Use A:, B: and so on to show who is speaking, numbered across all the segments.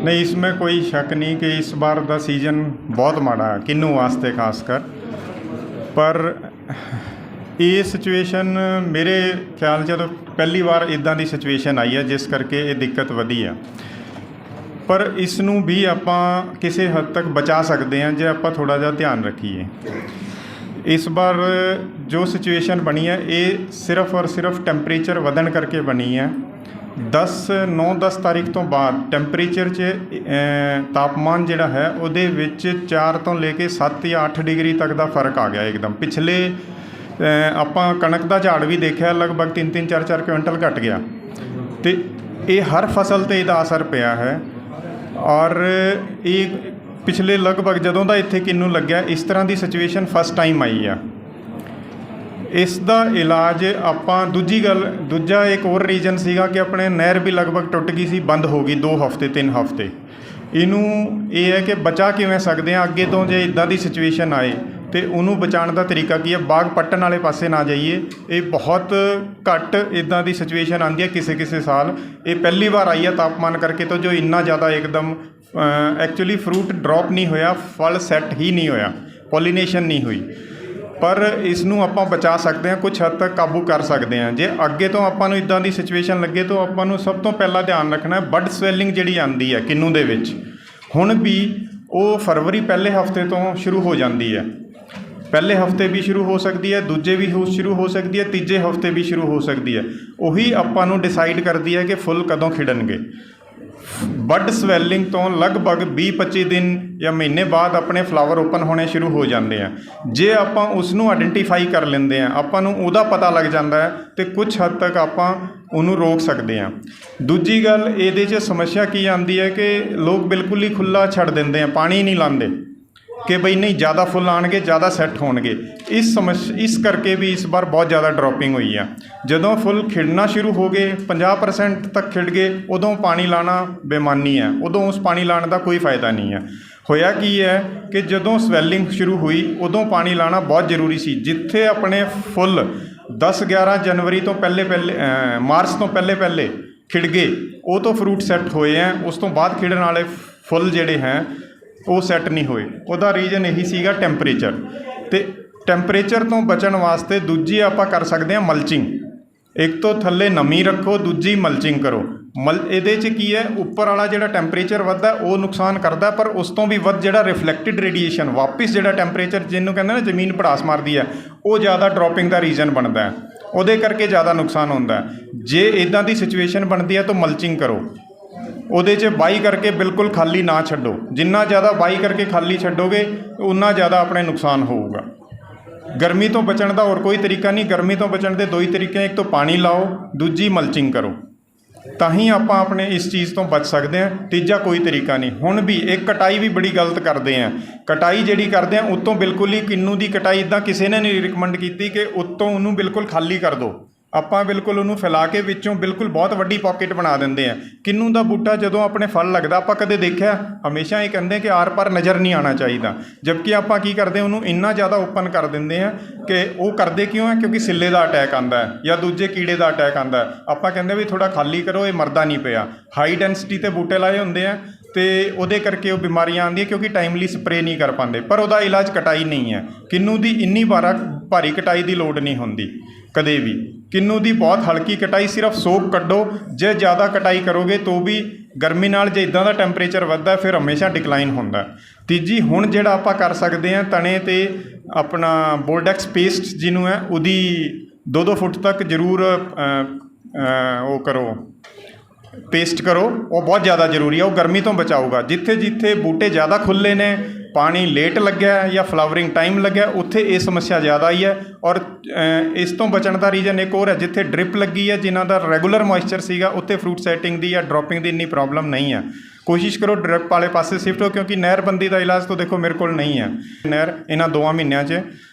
A: नहीं, इसमें कोई शक नहीं कि इस बार का सीज़न बहुत माड़ा है किन्नू वास्ते खासकर। पर ये सिचुएशन मेरे ख्याल से तो पहली बार इदां दी सिचुएशन आई है जिस करके ये दिक्कत वधी है। पर इसनूं भी आपां किसी हद तक बचा सकते हैं जे आपां थोड़ा जिहा ध्यान रखीए। इस बार जो सिचुएशन बनी है ये सिर्फ और सिर्फ टैंपरेचर वधन करके बनी है। 9-10 तारीख तो बाद टैंपरेचर च तापमान जिहड़ा है उहदे विच 4 तो लेके 7 या 8 डिग्री तक का फर्क आ गया एकदम। पिछले आपां कणक का झाड़ भी देखा लगभग 3-3 4-4 क्विंटल घट गया। तो ये हर फसल ते इहदा असर पिया है। और ये पिछले लगभग जदों का इत्थे किन्नू लग्या इस तरह की सिचुएशन फस्ट टाइम आई है। इसका इलाज आपां दूजा एक और रीजन सीगा कि अपने नहर भी लगभग टुट गई सी, बंद हो गई 2 हफ्ते 3 हफ्ते। इनू ये है कि बचा किवें सकते हैं अगे तो जे इदां दी सिचुएशन आए तो उन्होंने बचाने का तरीका की है। बाग पट्टन वाले पासे ना जाइए, ये बहुत घट इदां दी सिचुएशन आती है किसी साल। ये पहली बार आई है तापमान करके तो जो इन्ना ज़्यादा एकदम एक्चुअली फ्रूट ड्रॉप नहीं होया, फल सैट ही नहीं होया, पॉलीनेशन नहीं हुई। पर इसनूं आपां बचा सकते हैं, कुछ हद तक काबू कर सकते हैं। जे अगे तो आपां नूं इदां दी सिचुएशन लगे तो आपां नूं सब तो पहला ध्यान रखना है बड स्वैलिंग जिहड़ी आंदी है किन्नू दे विच हुण भी वो फरवरी पहले हफ्ते तो शुरू हो जाती है। पहले हफ्ते भी शुरू हो सकती है, दूजे भी शुरू हो सकती है, तीजे हफ्ते भी शुरू हो सकती है। उही आपां नूं डिसाइड करती है कि फुल कदों खिड़नगे। बड स्वैलिंग तो लगभग 20-25 दिन या महीने बाद अपने फ्लावर ओपन होने शुरू हो जाते हैं। जे आपां उसनूं आइडेंटिफाई कर लेंदे हैं, आपां नूं उहदा पता लग जाता है तो कुछ हद तक आपां उन्होंने रोक सकते हैं। दूजी गल इहदे च समस्या की आती है कि लोग बिल्कुल ही खुला छड़ देंदे हैं, पानी नहीं लाते कि बई नहीं ज़्यादा फुल आएंगे ज़्यादा सैट होणगे। इस करके भी इस बार बहुत ज़्यादा ड्रॉपिंग हुई है। जदों फुल खिड़ना शुरू हो गए 50% तक खिड़ गए उदों पानी लाना बेमानी है, उदों उस पानी लाने का कोई फ़ायदा नहीं है। होया की है कि जदों स्वैलिंग शुरू हुई उदों पानी लाना बहुत जरूरी सी। जिथे अपने फुल 10-11 जनवरी तो पहले मार्च तो पहले खिड़ गए वो तो फ्रूट सैट होए हैं। उस तो बाद खिड़न वाले फुल जिहड़े हैं वो सैट नहीं होए। उहदा रीजन यही सीगा टैंपरेचर। तो टैंपरेचर तो बचन वास्ते दूजी आपां कर सकते हैं मल्चिंग। एक तो थल्ले नमी रखो, दूजी मल्चिंग करो। इहदे च की है उपर वाला जिहड़ा टैंपरेचर वधदा वो नुकसान करता, पर उस तो भी वध जिहड़ा रिफ्लैक्टिड रेडिएशन वापस जिहड़ा टैंपरेचर जिन्होंने कहते हैं ना जमीन पड़ास मारती है वो ज़्यादा ड्रॉपिंग का रीजन बनता है, उहदे करके ज़्यादा नुकसान होता है। जे इदां दी सिचुएशन बनती है तो मल्चिंग करो। ਉਹਦੇ 'ਚ ਬਾਈ करके बिल्कुल खाली ना छड्डो। जिन्ना ज़्यादा बाई करके खाली छड्डोगे उन्ना ज़्यादा अपने नुकसान होगा। गर्मी तो बचने का और कोई तरीका नहीं। गर्मी तो बचने के 2 ही तरीके, एक तो पानी लाओ, दूजी मल्चिंग करो, तो ही आप अपने इस चीज़ तो बच सकते हैं। तीजा कोई तरीका नहीं। हुण भी एक कटाई भी बड़ी गलत करते हैं। कटाई जिहड़ी करते हैं उत्तों बिल्कुल ही किन्नू की कटाई इदां किसी ने नहीं रिकमेंड की कि उत्तों उन्होंने बिल्कुल खाली कर दो। ਆਪਾਂ बिल्कुल उन्होंने फैला के विचों बिल्कुल बहुत वड्डी पॉकेट बना देंगे हैं। किन्नू का बूटा जदों अपने फल लगता आप कदे देखा हमेशा ये कहते हैं कि आर पार नज़र नहीं आना चाहिए, जबकि आप की करते हैं उन्होंने इन्ना ज़्यादा ओपन कर देंगे हैं कि वो करते क्यों है क्योंकि सिले का अटैक आता है या दूजे कीड़े का अटैक आता है। आप कहते भी थोड़ा खाली करो, ये मरदा नहीं पिया। हाई डेंसिटी ते बूटे लाए होंगे हैं तो वो करके वो बीमारियां आती क्योंकि टाइमली स्प्रे नहीं कर पाते। पर वह इलाज कटाई नहीं है। किन्नू की इन्नी भारी कटाई की लोड़ नहीं होती कदे भी। किन्नू की बहुत हल्की कटाई, सिर्फ सोक कड्डो। जे ज़्यादा कटाई करोगे तो भी गर्मी नाल जे इदां दा टैंपरेचर वधदा फिर हमेशा डिकलाइन होंदा। तीजी हुण जिहड़ा आपां कर सकते हैं तने ते अपना बोल्डेक्स पेस्ट जिन्हों है उहदी 2-2 फुट तक जरूर वो करो, पेस्ट करो। वो बहुत ज़्यादा जरूरी है, वो गर्मी तो बचाऊगा। जिथे जिथे बूटे ज़्यादा खुले ने, पानी लेट लग्या या फ्लावरिंग टाइम लग्या उत्थे ये समस्या ज़्यादा ही है। और इस तो बचने का रीजन एक और है, जिथे ड्रिप लगी है जिन्हों का रेगूलर मॉइस्चर सीगा उत्थे फ्रूट सैटिंग की या ड्रॉपिंग की इन्नी प्रॉब्लम नहीं है। कोशिश करो ड्रिप वाले पासे शिफ्ट हो, क्योंकि नहरबंदी का इलाज तो देखो मेरे को नहीं है नहर इन्हां 2 महीनों च।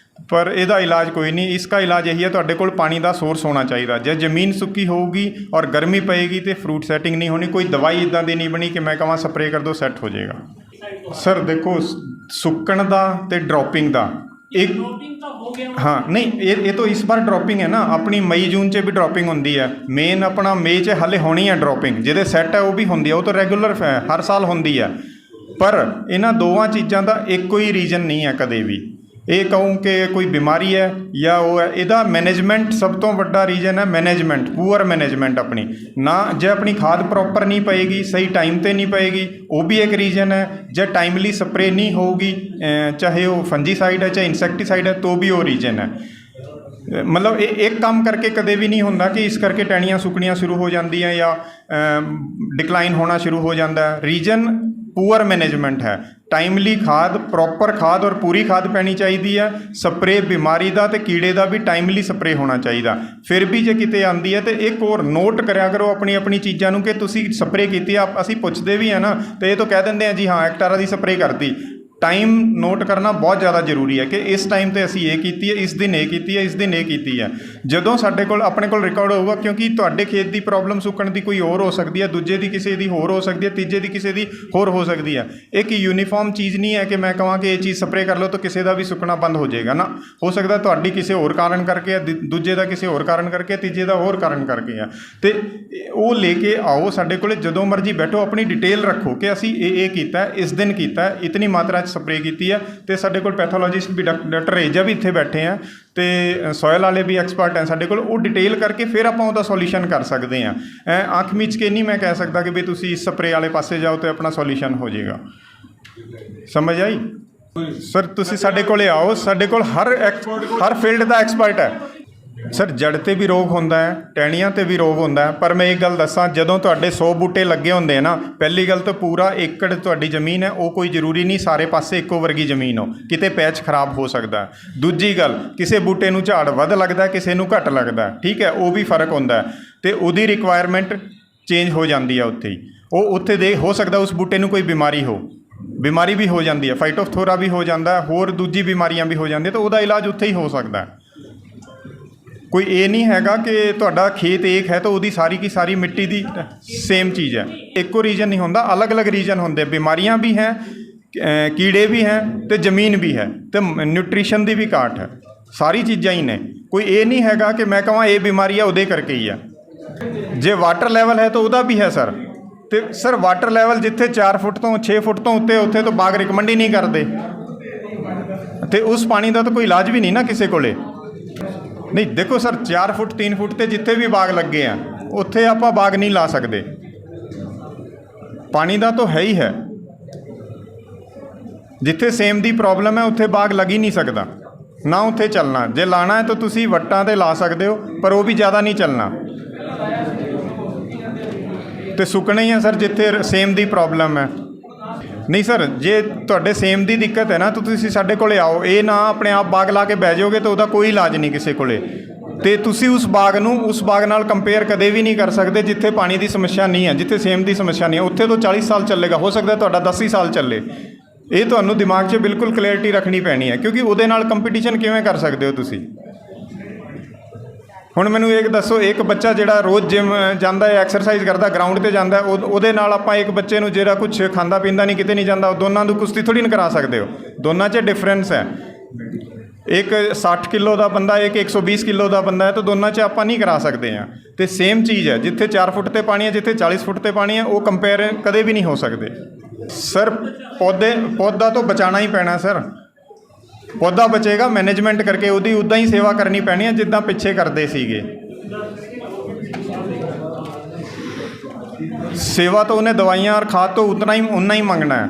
A: पर यदा इलाज कोई नहीं। इसका इलाज यही है तुहाडे कोल पानी का सोर्स होना चाहिए। जे जमीन सुक्की होगी और गर्मी पेगी तो फ्रूट सैटिंग नहीं होनी। कोई दवाई इदां दी नहीं बनी कि मैं कहां स्प्रे कर दो सैट हो जाएगा। सर देखो सुक्कण दा ते ड्रॉपिंग दा एक हाँ नहीं ये तो इस बार ड्रॉपिंग है ना, अपनी मई जून 'ਚ भी ड्रॉपिंग होंदी है, मेन अपना मई 'ਚ हाले होनी है ड्रॉपिंग, ਜਿਹਦੇ ਸੈੱਟ ਹੈ ਉਹ ਵੀ ਹੁੰਦੀ ਹੈ, ਉਹ ਤਾਂ ਰੈਗੂਲਰ ਹਰ ਸਾਲ ਹੁੰਦੀ ਹੈ। ਪਰ ਇਹਨਾਂ ਦੋਵਾਂ ਚੀਜ਼ਾਂ ਦਾ ਇੱਕੋ ਹੀ ਰੀਜ਼ਨ ਨਹੀਂ ਹੈ ਕਦੇ ਵੀ। ਇਹ ਕਹੂੰ ਕਿ ਕੋਈ ਬਿਮਾਰੀ ਹੈ ਜਾਂ ਉਹ ਹੈ, ਇਹਦਾ ਮੈਨੇਜਮੈਂਟ ਸਭ ਤੋਂ ਵੱਡਾ ਰੀਜ਼ਨ ਹੈ। ਮੈਨੇਜਮੈਂਟ, ਪੂਅਰ ਮੈਨੇਜਮੈਂਟ ਆਪਣੀ ਨਾ, ਜੇ ਆਪਣੀ ਖਾਦ ਪ੍ਰੋਪਰ ਨਹੀਂ ਪਏਗੀ, ਸਹੀ ਟਾਈਮ 'ਤੇ ਨਹੀਂ ਪਏਗੀ, ਉਹ ਵੀ ਇੱਕ ਰੀਜ਼ਨ ਹੈ। ਜੇ ਟਾਈਮਲੀ ਸਪਰੇ ਨਹੀਂ ਹੋਊਗੀ, ਚਾਹੇ ਉਹ ਫੰਜੀਸਾਈਡ ਹੈ ਚਾਹੇ ਇਨਸੈਕਟੀਸਾਈਡ ਹੈ, तो भी ਉਹ ਰੀਜ਼ਨ ਹੈ। ਮਤਲਬ ਇਹ ਇੱਕ ਕੰਮ ਕਰਕੇ ਕਦੇ ਵੀ ਨਹੀਂ ਹੁੰਦਾ ਕਿ ਇਸ ਕਰਕੇ ਟਹਿਣੀਆਂ ਸੁੱਕਣੀਆਂ ਸ਼ੁਰੂ ਹੋ ਜਾਂਦੀਆਂ ਜਾਂ ਡਿਕਲਾਈਨ ਹੋਣਾ ਸ਼ੁਰੂ ਹੋ ਜਾਂਦਾ। ਰੀਜ਼ਨ ਪੂਅਰ ਮੈਨੇਜਮੈਂਟ ਹੈ। ਟਾਈਮਲੀ ਖਾਦ, ਪ੍ਰੋਪਰ ਖਾਦ ਔਰ ਪੂਰੀ ਖਾਦ ਪੈਣੀ ਚਾਹੀਦੀ ਹੈ। ਸਪਰੇ ਬਿਮਾਰੀ ਦਾ ਅਤੇ ਕੀੜੇ ਦਾ ਵੀ ਟਾਈਮਲੀ ਸਪਰੇ ਹੋਣਾ ਚਾਹੀਦਾ। ਫਿਰ ਵੀ ਜੇ ਕਿਤੇ ਆਉਂਦੀ ਹੈ ਤਾਂ ਇੱਕ ਹੋਰ ਨੋਟ ਕਰਿਆ ਕਰੋ ਆਪਣੀ ਆਪਣੀ ਚੀਜ਼ਾਂ ਨੂੰ ਕਿ ਤੁਸੀਂ ਸਪਰੇ ਕੀਤੀ ਆ। ਅਸੀਂ ਪੁੱਛਦੇ ਵੀ ਹਾਂ ਨਾ, ਅਤੇ ਇਹ ਤਾਂ ਕਹਿ ਦਿੰਦੇ ਹਾਂ ਜੀ ਹਾਂ ਐਕਟਾਰਾ ਦੀ ਸਪਰੇ ਕਰਤੀ। ਟਾਈਮ ਨੋਟ ਕਰਨਾ ਬਹੁਤ ਜ਼ਿਆਦਾ ਜ਼ਰੂਰੀ ਹੈ ਕਿ ਇਸ ਟਾਈਮ 'ਤੇ ਅਸੀਂ ਇਹ ਕੀਤੀ ਹੈ, ਇਸ ਦਿਨ ਇਹ ਕੀਤੀ ਹੈ, ਇਸ ਦਿਨ ਇਹ ਕੀਤੀ ਹੈ। ਜਦੋਂ ਸਾਡੇ ਕੋਲ ਆਪਣੇ ਕੋਲ ਰਿਕਾਰਡ ਹੋਊਗਾ, ਕਿਉਂਕਿ ਤੁਹਾਡੇ ਖੇਤ ਦੀ ਪ੍ਰੋਬਲਮ ਸੁੱਕਣ ਦੀ ਕੋਈ ਹੋਰ ਹੋ ਸਕਦੀ ਹੈ, ਦੂਜੇ ਦੀ ਕਿਸੇ ਦੀ ਹੋਰ ਹੋ ਸਕਦੀ ਹੈ, ਤੀਜੇ ਦੀ ਕਿਸੇ ਦੀ ਹੋਰ ਹੋ ਸਕਦੀ ਹੈ। ਇੱਕ ਯੂਨੀਫਾਰਮ ਚੀਜ਼ ਨਹੀਂ ਹੈ ਕਿ ਮੈਂ ਕਹਾਂ ਕਿ ਇਹ ਚੀਜ਼ ਸਪਰੇ ਕਰ ਲਓ ਤਾਂ ਕਿਸੇ ਦਾ ਵੀ ਸੁੱਕਣਾ ਬੰਦ ਹੋ ਜਾਏਗਾ ਨਾ। ਹੋ ਸਕਦਾ ਤੁਹਾਡੀ ਕਿਸੇ ਹੋਰ ਕਾਰਨ ਕਰਕੇ ਹੈ, ਦੂਜੇ ਦਾ ਕਿਸੇ ਹੋਰ ਕਾਰਨ ਕਰਕੇ, ਤੀਜੇ ਦਾ ਹੋਰ ਕਾਰਨ ਕਰਕੇ ਹੈ। ਅਤੇ ਉਹ ਲੈ ਕੇ ਆਓ ਸਾਡੇ ਕੋਲ, ਜਦੋਂ ਮਰਜ਼ੀ ਬੈਠੋ, ਆਪਣੀ ਡਿਟੇਲ ਰੱਖੋ ਕਿ ਅਸੀਂ ਇਹ ਕੀਤਾ, ਇਸ ਦਿਨ ਕੀਤਾ, ਇਤਨੀ ਮਾਤਰਾ 'ਚ ਸਪਰੇ ਕੀਤੀ ਹੈ। ਅਤੇ ਸਾਡੇ ਕੋਲ ਪੈਥੋਲੋਜਿਸਟ ਵੀ ਡਾਕਟਰ ਰੇਜਾ ਵੀ ਇੱਥੇ ਬੈਠੇ ਆ, ਅਤੇ ਸੋਇਲ ਵਾਲੇ ਵੀ ਐਕਸਪਰਟ ਹੈ ਸਾਡੇ ਕੋਲ। ਉਹ ਡਿਟੇਲ ਕਰਕੇ ਫਿਰ ਆਪਾਂ ਉਹਦਾ ਸੋਲਿਊਸ਼ਨ ਕਰ ਸਕਦੇ ਹਾਂ। ਅੱਖ ਮੀਚ ਕੇ ਨਹੀਂ ਮੈਂ ਕਹਿ ਸਕਦਾ ਕਿ ਵੀ ਤੁਸੀਂ ਸਪਰੇ ਵਾਲੇ ਪਾਸੇ ਜਾਓ ਅਤੇ ਆਪਣਾ ਸੋਲਿਊਸ਼ਨ ਹੋ ਜਾਏਗਾ। ਸਮਝ ਆਈ ਸਰ? ਤੁਸੀਂ ਸਾਡੇ ਕੋਲ ਆਓ, ਸਾਡੇ ਕੋਲ ਹਰ ਫੀਲਡ ਦਾ ਐਕਸਪਰਟ ਹੈ ਸਰ। ਜੜ 'ਤੇ ਵੀ ਰੋਗ ਹੁੰਦਾ ਹੈ, ਟਹਿਣੀਆਂ 'ਤੇ ਵੀ ਰੋਗ ਹੁੰਦਾ ਹੈ। ਪਰ ਮੈਂ ਇੱਕ ਗੱਲ ਦੱਸਾਂ, ਜਦੋਂ ਤੁਹਾਡੇ 100 ਬੂਟੇ ਲੱਗੇ ਹੁੰਦੇ ਆ ਨਾ, ਪਹਿਲੀ ਗੱਲ ਤਾਂ ਪੂਰਾ ਏਕੜ ਤੁਹਾਡੀ ਜ਼ਮੀਨ ਹੈ, ਉਹ ਕੋਈ ਜ਼ਰੂਰੀ ਨਹੀਂ ਸਾਰੇ ਪਾਸੇ ਇੱਕੋ ਵਰਗੀ ਜ਼ਮੀਨ ਹੋ, ਕਿਤੇ ਪੈਚ ਖਰਾਬ ਹੋ ਸਕਦਾ। ਦੂਜੀ ਗੱਲ, ਕਿਸੇ ਬੂਟੇ ਨੂੰ ਝਾੜ ਵੱਧ ਲੱਗਦਾ, ਕਿਸੇ ਨੂੰ ਘੱਟ ਲੱਗਦਾ, ਠੀਕ ਹੈ, ਉਹ ਵੀ ਫਰਕ ਹੁੰਦਾ ਅਤੇ ਉਹਦੀ ਰਿਕੁਆਇਰਮੈਂਟ ਚੇਂਜ ਹੋ ਜਾਂਦੀ ਹੈ ਉੱਥੇ ਹੀ। ਉਹ ਉੱਥੇ ਦੇ ਹੋ ਸਕਦਾ ਉਸ ਬੂਟੇ ਨੂੰ ਕੋਈ ਬਿਮਾਰੀ ਵੀ ਹੋ ਜਾਂਦੀ ਹੈ, ਫਾਈਟੋਫਥੋਰਾ ਵੀ ਹੋ ਜਾਂਦਾ, ਹੋਰ ਦੂਜੀ ਬਿਮਾਰੀਆਂ ਵੀ ਹੋ ਜਾਂਦੀਆਂ, ਤਾਂ ਉਹਦਾ ਇਲਾਜ ਉੱਥੇ ਹੀ ਹੋ ਸਕਦਾ। ਕੋਈ ਇਹ ਨਹੀਂ ਹੈਗਾ ਕਿ ਤੁਹਾਡਾ ਖੇਤ ਇੱਕ ਹੈ ਤਾਂ ਉਹਦੀ ਸਾਰੀ ਕੀ ਸਾਰੀ ਮਿੱਟੀ ਦੀ ਸੇਮ ਚੀਜ਼ ਹੈ। ਇੱਕੋ ਰੀਜਨ ਨਹੀਂ ਹੁੰਦਾ, ਅਲੱਗ-ਅਲੱਗ ਰੀਜਨ ਹੁੰਦੇ। ਬਿਮਾਰੀਆਂ ਵੀ ਹੈ, ਕੀੜੇ ਵੀ ਹੈ, ਅਤੇ ਜ਼ਮੀਨ ਵੀ ਹੈ, ਅਤੇ ਨਿਊਟ੍ਰੀਸ਼ਨ ਦੀ ਵੀ ਘਾਟ ਹੈ। ਸਾਰੀ ਚੀਜ਼ਾਂ ਹੀ ਨੇ। ਕੋਈ ਇਹ ਨਹੀਂ ਹੈਗਾ ਕਿ ਮੈਂ ਕਹਾਂ ਇਹ ਬਿਮਾਰੀ ਆ ਉਹਦੇ ਕਰਕੇ ਹੀ ਆ। ਜੇ ਵਾਟਰ ਲੈਵਲ ਹੈ ਤਾਂ ਉਹਦਾ ਵੀ ਹੈ ਸਰ। ਅਤੇ ਸਰ ਵਾਟਰ ਲੈਵਲ ਜਿੱਥੇ 4 ਫੁੱਟ ਤੋਂ 6 ਫੁੱਟ ਤੋਂ ਉੱਤੇ, ਉੱਥੇ ਤਾਂ ਬਾਗ ਰਿਕਮੈਂਡ ਹੀ ਨਹੀਂ ਕਰਦੇ, ਅਤੇ ਉਸ ਪਾਣੀ ਦਾ ਤਾਂ ਕੋਈ ਇਲਾਜ ਵੀ ਨਹੀਂ ਨਾ ਕਿਸੇ ਕੋਲੇ। ਨਹੀਂ ਦੇਖੋ ਸਰ, 4 ਫੁੱਟ 3 ਫੁੱਟ 'ਤੇ ਜਿੱਥੇ ਵੀ ਬਾਗ ਲੱਗੇ ਆ, ਉੱਥੇ ਆਪਾਂ ਬਾਗ ਨਹੀਂ ਲਾ ਸਕਦੇ। ਪਾਣੀ ਦਾ ਤਾਂ ਹੈ ਹੀ ਹੈ। ਜਿੱਥੇ ਸੇਮ ਦੀ ਪ੍ਰੋਬਲਮ ਹੈ ਉੱਥੇ ਬਾਗ ਲੱਗ ਹੀ ਨਹੀਂ ਸਕਦਾ ਨਾ, ਉੱਥੇ ਚੱਲਣਾ। ਜੇ ਲਾਣਾ ਹੈ ਤਾਂ ਤੁਸੀਂ ਵੱਟਾਂ 'ਤੇ ਲਾ ਸਕਦੇ ਹੋ, ਪਰ ਉਹ ਵੀ ਜ਼ਿਆਦਾ ਨਹੀਂ ਚੱਲਣਾ, ਅਤੇ ਸੁੱਕਣਾ ਹੀ ਹੈ ਸਰ ਜਿੱਥੇ ਸੇਮ ਦੀ ਪ੍ਰੋਬਲਮ ਹੈ। ਨਹੀਂ ਸਰ, ਜੇ ਤੁਹਾਡੇ ਸੇਮ ਦੀ ਦਿੱਕਤ ਹੈ ਨਾ, ਤਾਂ ਤੁਸੀਂ ਸਾਡੇ ਕੋਲ ਆਓ। ਇਹ ਨਾ ਆਪਣੇ ਆਪ ਬਾਗ ਲਾ ਕੇ ਬਹਿ ਜਾਓਗੇ ਤਾਂ ਉਹਦਾ ਕੋਈ ਇਲਾਜ ਨਹੀਂ ਕਿਸੇ ਕੋਲੇ। ਅਤੇ ਤੁਸੀਂ ਉਸ ਬਾਗ ਨੂੰ ਉਸ ਬਾਗ ਨਾਲ ਕੰਪੇਅਰ ਕਦੇ ਵੀ ਨਹੀਂ ਕਰ ਸਕਦੇ ਜਿੱਥੇ ਪਾਣੀ ਦੀ ਸਮੱਸਿਆ ਨਹੀਂ ਹੈ, ਜਿੱਥੇ ਸੇਮ ਦੀ ਸਮੱਸਿਆ ਨਹੀਂ ਹੈ। ਉੱਥੇ ਤੋਂ 40 ਸਾਲ ਚੱਲੇਗਾ, ਹੋ ਸਕਦਾ ਤੁਹਾਡਾ 10 ਹੀ ਸਾਲ ਚੱਲੇ। ਇਹ ਤੁਹਾਨੂੰ ਦਿਮਾਗ 'ਚ ਬਿਲਕੁਲ ਕਲੀਅਰਟੀ ਰੱਖਣੀ ਪੈਣੀ ਹੈ, ਕਿਉਂਕਿ ਉਹਦੇ ਨਾਲ ਕੰਪੀਟੀਸ਼ਨ ਕਿਵੇਂ ਕਰ ਸਕਦੇ ਹੋ ਤੁਸੀਂ। ਹੁਣ ਮੈਨੂੰ ਇੱਕ ਦੱਸੋ, ਇੱਕ ਬੱਚਾ ਜਿਹੜਾ ਰੋਜ਼ ਜਿਮ ਜਾਂਦਾ ਹੈ, ਐਕਸਰਸਾਈਜ਼ ਕਰਦਾ, ਗਰਾਊਂਡ 'ਤੇ ਜਾਂਦਾ, ਉਹਦੇ ਨਾਲ ਆਪਾਂ ਇੱਕ ਬੱਚੇ ਨੂੰ ਜਿਹੜਾ ਕੁਛ ਖਾਂਦਾ ਪੀਂਦਾ ਨਹੀਂ, ਕਿਤੇ ਨਹੀਂ ਜਾਂਦਾ, ਉਹ ਦੋਨਾਂ ਨੂੰ ਕੁਸ਼ਤੀ ਥੋੜ੍ਹੀ ਨਾ ਕਰਾ ਸਕਦੇ ਹੋ। ਦੋਨਾਂ 'ਚ ਡਿਫਰੈਂਸ ਹੈ। ਇੱਕ 60 ਕਿਲੋ ਦਾ ਬੰਦਾ, ਇੱਕ 120 ਕਿਲੋ ਦਾ ਬੰਦਾ ਹੈ, ਤਾਂ ਦੋਨਾਂ 'ਚ ਆਪਾਂ ਨਹੀਂ ਕਰਾ ਸਕਦੇ ਹਾਂ। ਅਤੇ ਸੇਮ ਚੀਜ਼ ਹੈ, ਜਿੱਥੇ 4 ਫੁੱਟ 'ਤੇ ਪਾਣੀ ਹੈ, ਜਿੱਥੇ 40 ਫੁੱਟ 'ਤੇ ਪਾਣੀ ਹੈ, ਉਹ ਕੰਪੇਅਰ ਕਦੇ ਵੀ ਨਹੀਂ ਹੋ ਸਕਦੇ ਸਰ। ਪੌਦਾ ਤੋਂ ਬਚਾਉਣਾ ਹੀ ਪੈਣਾ ਸਰ। ਪੌਦਾ ਬਚੇਗਾ ਮੈਨੇਜਮੈਂਟ ਕਰਕੇ, ਉਹਦੀ ਉੱਦਾਂ ਹੀ ਸੇਵਾ ਕਰਨੀ ਪੈਣੀ ਹੈ ਜਿੱਦਾਂ ਪਿੱਛੇ ਕਰਦੇ ਸੀਗੇ। ਸੇਵਾ ਤਾਂ ਉਹਨੇ ਦਵਾਈਆਂ ਔਰ ਖਾਦ ਤੋਂ ਉਨਾ ਹੀ ਮੰਗਣਾ ਹੈ।